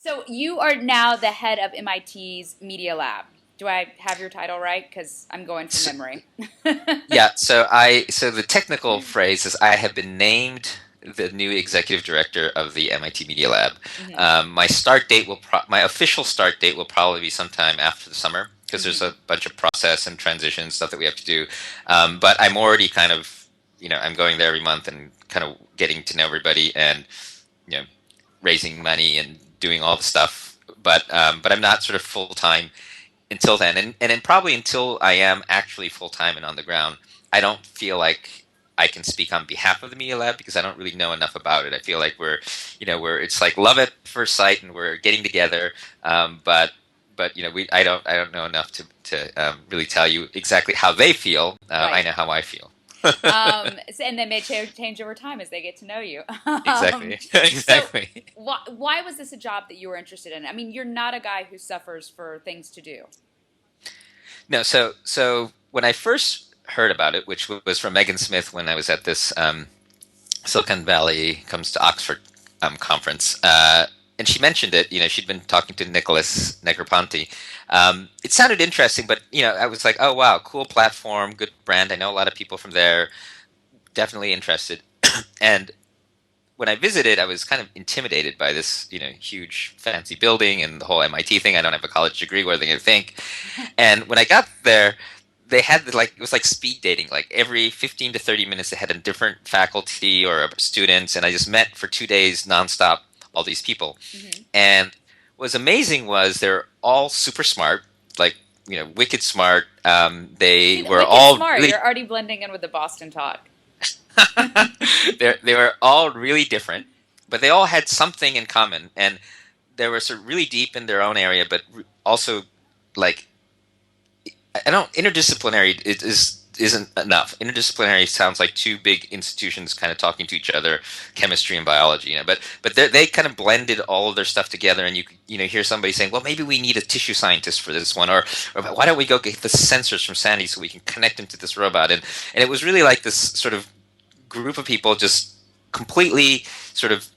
So you are now the head of MIT's Media Lab. Do I have your title right? Because I'm going from So, memory. yeah, so the technical phrase is I have been named the new executive director of the MIT Media Lab. Hmm. My official start date will probably be sometime after the summer because there's Hmm. a bunch of process and transition stuff that we have to do. But I'm already kind of, I'm going there every month and kind of getting to know everybody and, you know, raising money and doing all the stuff. But I'm not sort of full time until then, and then probably until I am actually full time and on the ground, I don't feel like I can speak on behalf of the Media Lab because I don't really know enough about it. I feel like we're it's like love at first sight, and we're getting together, but I don't know enough to really tell you exactly how they feel. I Right. know how I feel. And they may change over time as they get to know you. Exactly, So exactly. why was this a job that you were interested in? I mean, you're not a guy who suffers for things to do. No, so when I first heard about it, which was from Megan Smith when I was at this Silicon Valley comes to Oxford conference, and she mentioned it. She'd been talking to Nicholas Negroponte. It sounded interesting, but I was like, oh wow, cool platform, good brand. I know a lot of people from there. Definitely interested. And when I visited, I was kind of intimidated by this, huge fancy building and the whole MIT thing. I don't have a college degree. What are they going to think? And when I got there, they had like it was like speed dating. Like every 15 to 30 minutes, they had a different faculty or students, and I just met for 2 days nonstop all these people. Hmm. And what was amazing was they're all super smart, like wicked smart. They See, were wicked all smart. really You're already blending in with the Boston talk. they were all really different, but they all had something in common, and they were sort of really deep in their own area, but also like I don't interdisciplinary isn't enough. Interdisciplinary sounds like two big institutions kind of talking to each other, chemistry and biology. But they kind of blended all of their stuff together, and you hear somebody saying, well, maybe we need a tissue scientist for this one, or why don't we go get the sensors from Sandy so we can connect them to this robot? And it was really like this sort of group of people just completely sort of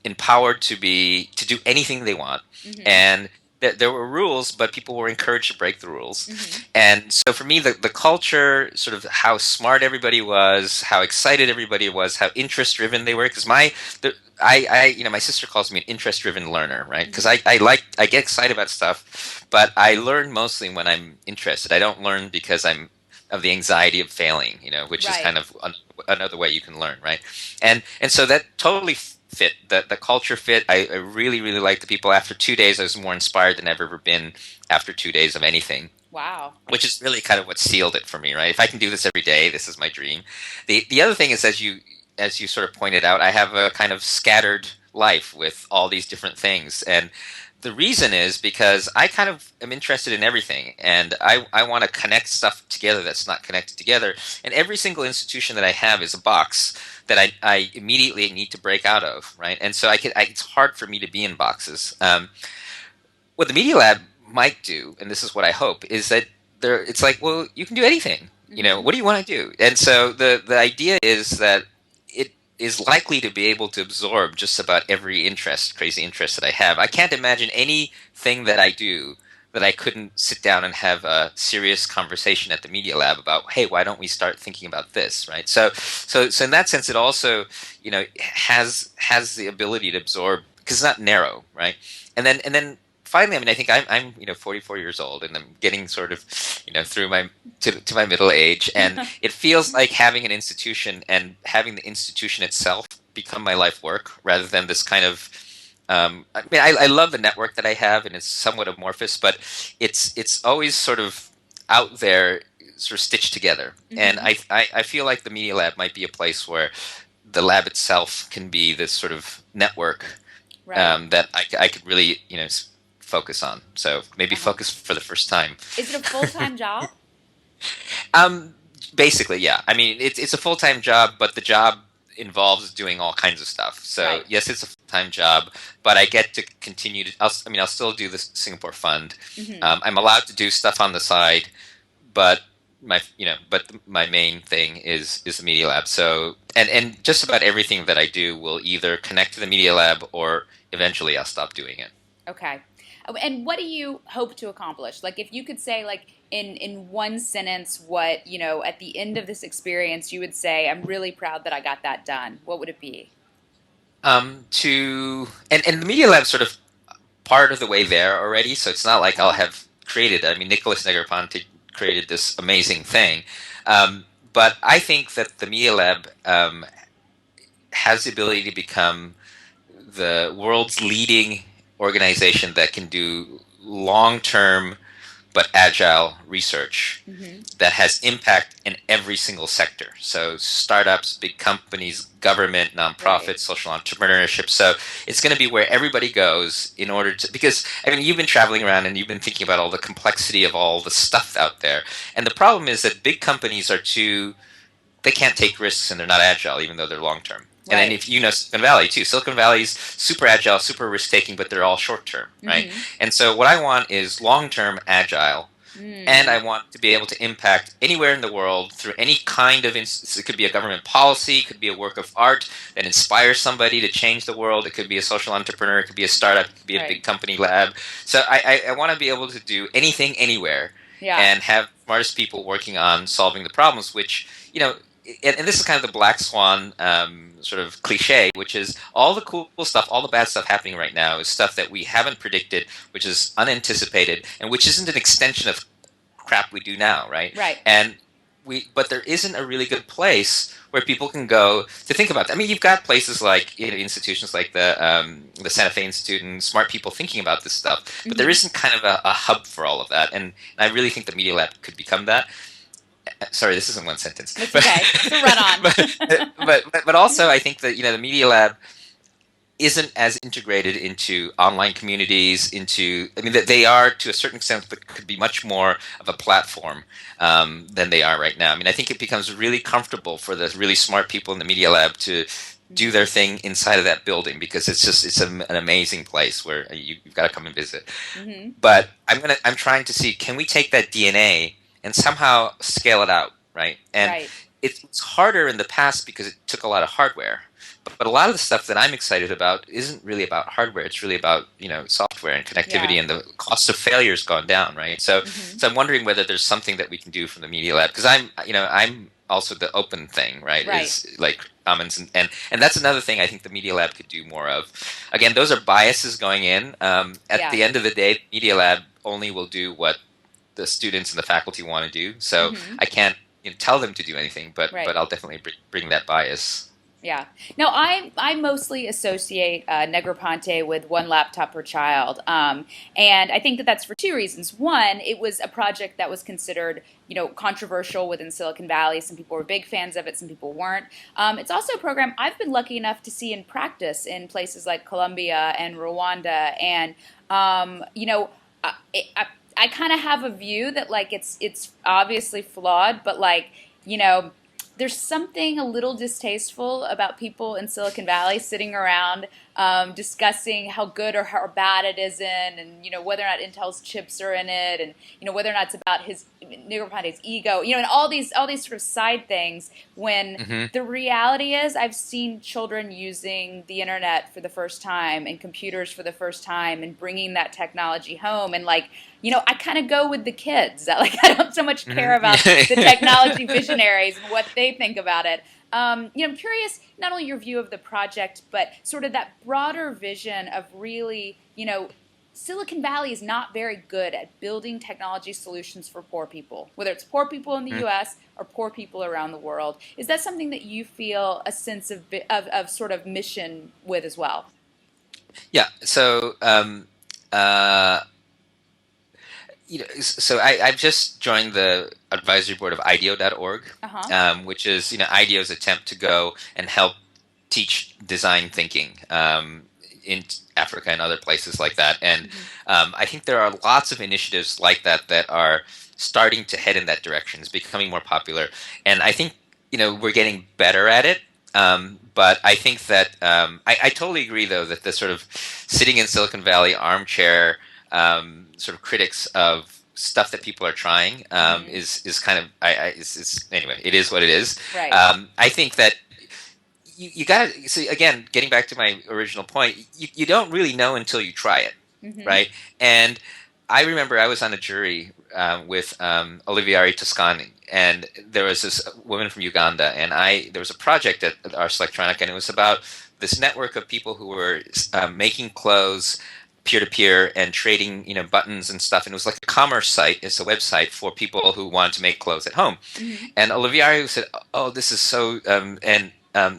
empowered to do anything they want, Hmm. and there were rules, but people were encouraged to break the rules. Hmm. And so for me, the culture, sort of how smart everybody was, how excited everybody was, how interest driven they were. Because my sister calls me an interest driven learner, right? Because Hmm. I get excited about stuff, but I learn mostly when I'm interested. I don't learn because I'm of the anxiety of failing, which is Right. kind of another way you can learn, right? And so that totally fit. The culture fit. I really really liked the people. After 2 days, I was more inspired than I've ever been after 2 days of anything, Wow. which is really kind of what sealed it for me, right? If I can do this every day, this is my dream. The other thing is, as you sort of pointed out, I have a kind of scattered life with all these different things, and the reason is because I kind of am interested in everything, and I want to connect stuff together that's not connected together. And every single institution that I have is a box that I immediately need to break out of, right? And so it's hard for me to be in boxes. What the Media Lab might do, and this is what I hope, is that it's like, well, you can do anything. Hmm. What do you want to do? And so the idea is that it is likely to be able to absorb just about every crazy interest that I have. I can't imagine anything that I do that I couldn't sit down and have a serious conversation at the Media Lab about, hey, why don't we start thinking about this, right? So in that sense, it also, has the ability to absorb because it's not narrow, right? And then finally, I mean, I think I'm 44 years old, and I'm getting sort of through my to my middle age, and it feels like having an institution and having the institution itself become my life work rather than this kind of. I mean, I love the network that I have, and it's somewhat amorphous, but it's always sort of out there, sort of stitched together. And Hmm. I feel like the Media Lab might be a place where the lab itself can be this sort of network Right. that I could really focus on. So maybe Uh-huh. focus for the first time. Is it a full-time job? um, Basically, yeah. I mean, it's a full time job, but the job involves doing all kinds of stuff. So Right. yes, it's a full time job, but I get to continue to. I'll still do the Singapore Fund. Hmm. I'm allowed to do stuff on the side, but my main thing is the Media Lab. So and just about everything that I do will either connect to the Media Lab or eventually I'll stop doing it. Okay. And what do you hope to accomplish? Like, if you could say, like, in one sentence, what, at the end of this experience, you would say, I'm really proud that I got that done. What would it be? And the Media Lab's sort of part of the way there already, so it's not like I'll Uh-huh. have created. I mean, Nicholas Negroponte created this amazing thing, um, but I think that the Media Lab has the ability to become the world's leading organization that can do long-term but agile research Mm-hmm. that has impact in every single sector. So startups, big companies, government, Right. nonprofits, social entrepreneurship. So it's going to be where everybody goes in order to, because I mean, you've been traveling around and you've been thinking about all the complexity of all the stuff out there. And the problem is that big companies are too, they can't take risks and they're not agile, even though they're long term. And then Right. if you know Silicon Valley too, Silicon Valley's super agile, super risk taking, but they're all short term, right? Mm-hmm. And so what I want is long term agile, and Mm. I want to be able to impact anywhere in the world through any kind of it could be a government policy, it could be a work of art that inspires somebody to change the world, it could be a social entrepreneur, it could be a startup, it could be a Right. big company lab. So I want to be able to do anything anywhere Yeah. and have smartest people working on solving the problems, which and this is kind of the black swan sort of cliche, which is all the cool stuff, all the bad stuff happening right now is stuff that we haven't predicted, which is unanticipated, and which isn't an extension of crap we do now, right? Right. And but there isn't a really good place where people can go to think about that. I mean, you've got places like institutions like the Santa Fe Institute and smart people thinking about this stuff, but there Mm-hmm. isn't kind of a hub for all of that. And I really think the Media Lab could become that. Sorry, this isn't one sentence, That's but okay. It's a run on. but also I think that the Media Lab isn't as integrated into online communities. Into I mean that they are to a certain extent, but could be much more of a platform than they are right now. I mean, I think it becomes really comfortable for the really smart people in the Media Lab to do Mm-hmm. their thing inside of that building because it's an amazing place where you've got to come and visit. Mm-hmm. But I'm trying to see, can we take that DNA and somehow scale it out, right? And Right. it's harder in the past because it took a lot of hardware. But a lot of the stuff that I'm excited about isn't really about hardware. It's really about software and Yeah. connectivity, and the cost of failure has gone down, right? So Mm-hmm. so I'm wondering whether there's something that we can do from the Media Lab because I'm also the open thing, right? Right. Is like commons and that's another thing I think the Media Lab could do more of. Again, those are biases going in. At Yeah. the end of the day, the Media Lab only will do what the students and the faculty want to do. So Mm-hmm. I can't tell them to do anything, but Right. I'll definitely bring that bias. Yeah. No, I mostly associate Negroponte with one laptop per child, and I think that that's for two reasons. One, it was a project that was considered, controversial within Silicon Valley. Some people were big fans of it, some people weren't. It's also a program I've been lucky enough to see in practice in places like Colombia and Rwanda, and I kind of have a view that like it's obviously flawed, but like you know there's something a little distasteful about people in Silicon Valley sitting around discussing how good or how bad it isn't, and whether or not Intel's chips are in it, and whether or not it's about his Negroponte's ego, and all these sort of side things. When Hmm. the reality is, I've seen children using the internet for the first time and computers for the first time, and bringing that technology home, and like I kind of go with the kids. Like I don't so much care about the technology visionaries and what they think about it. I'm curious not only your view of the project, but sort of that broader vision of really, Silicon Valley is not very good at building technology solutions for poor people, whether it's poor people in the U.S. or poor people around the world. Is that something that you feel a sense of sort of mission with as well? Yeah. So, uh, I've just joined the advisory board of IDEO.org, Uh huh. which is IDEO's attempt to go and help teach design thinking in Africa and other places like that. And Mm-hmm. I think there are lots of initiatives like that that are starting to head in that direction. It's becoming more popular, and I think we're getting better at it. But I think that I totally agree, though, that the sort of sitting in Silicon Valley armchair sort of critics of stuff that people are trying Mm-hmm. is kind of anyway. It is what it is. Right. I think that you got to see again. Getting back to my original point, you don't really know until you try it, Mm-hmm. right? And I remember I was on a jury with Olivieri Toscani, and there was this woman from Uganda, and there was a project at Ars Electronica, and it was about this network of people who were making clothes peer to peer and trading, buttons and stuff. And it was like a commerce site. It's a website for people who wanted to make clothes at home. Mm-hmm. And Olivieri said, "Oh, this is so," and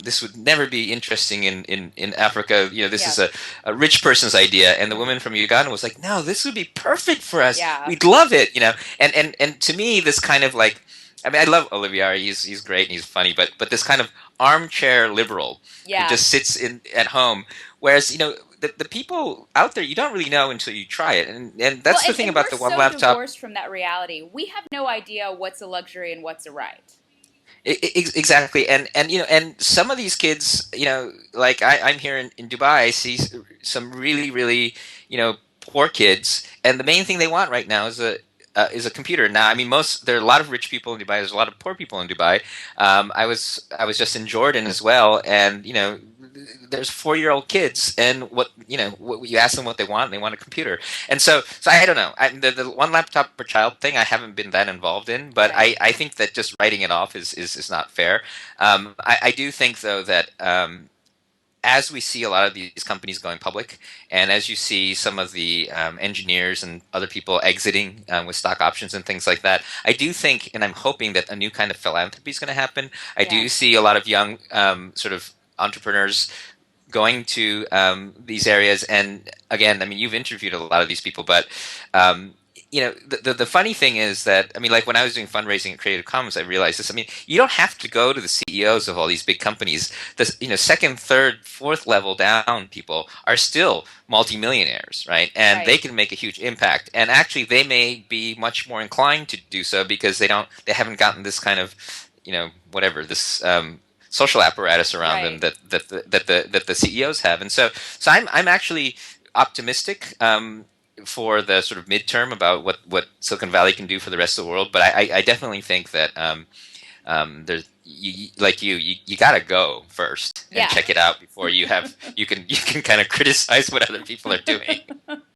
this would never be interesting in Africa. This Yeah. is a rich person's idea." And the Right. woman from Uganda was like, "No, this would be perfect for us. Yeah. We'd love it." And to me, this kind of like, I mean, I love Olivieri. He's great and he's funny, but this kind of armchair liberal who Yeah. just sits in at home, whereas the people out there, you don't really know until you try it, and Well, that's the thing and about we're the one so laptop. divorced from that reality. We have no idea what's a luxury and what's a right. Exactly, and some of these kids, like I'm here in Dubai, I see some really, really, poor kids, and the main thing they want right now is a computer. Now, I mean, there are a lot of rich people in Dubai. There's a lot of poor people in Dubai. I was just in Jordan as well, and there's 4-year-old kids, and what you ask them what they want, and they want a computer. And so I don't know. The one laptop per child thing I haven't been that involved in, but Right. I think that just writing it off is not fair. I do think though that as we see a lot of these companies going public, and as you see some of the engineers and other people exiting with stock options and things like that, I do think, and I'm hoping that a new kind of philanthropy is going to happen. I Yeah. do see a lot of young sort of entrepreneurs going to these areas. And again, I mean, you've interviewed a lot of these people, but the funny thing is that, I mean, like when I was doing fundraising at Creative Commons, I realized this. I mean, you don't have to go to the CEOs of all these big companies. The second, third, fourth level down people are still multimillionaires, right? And they Right. can make a huge impact. And actually, they may be much more inclined to do so because they haven't gotten this kind of, whatever this. Social apparatus around them Right. that the CEOs have, and so I'm actually optimistic for the sort of midterm about what Silicon Valley can do for the rest of the world. But I definitely think that there's like you got to go first and Yeah. check it out before you can kind of criticize what other people are doing.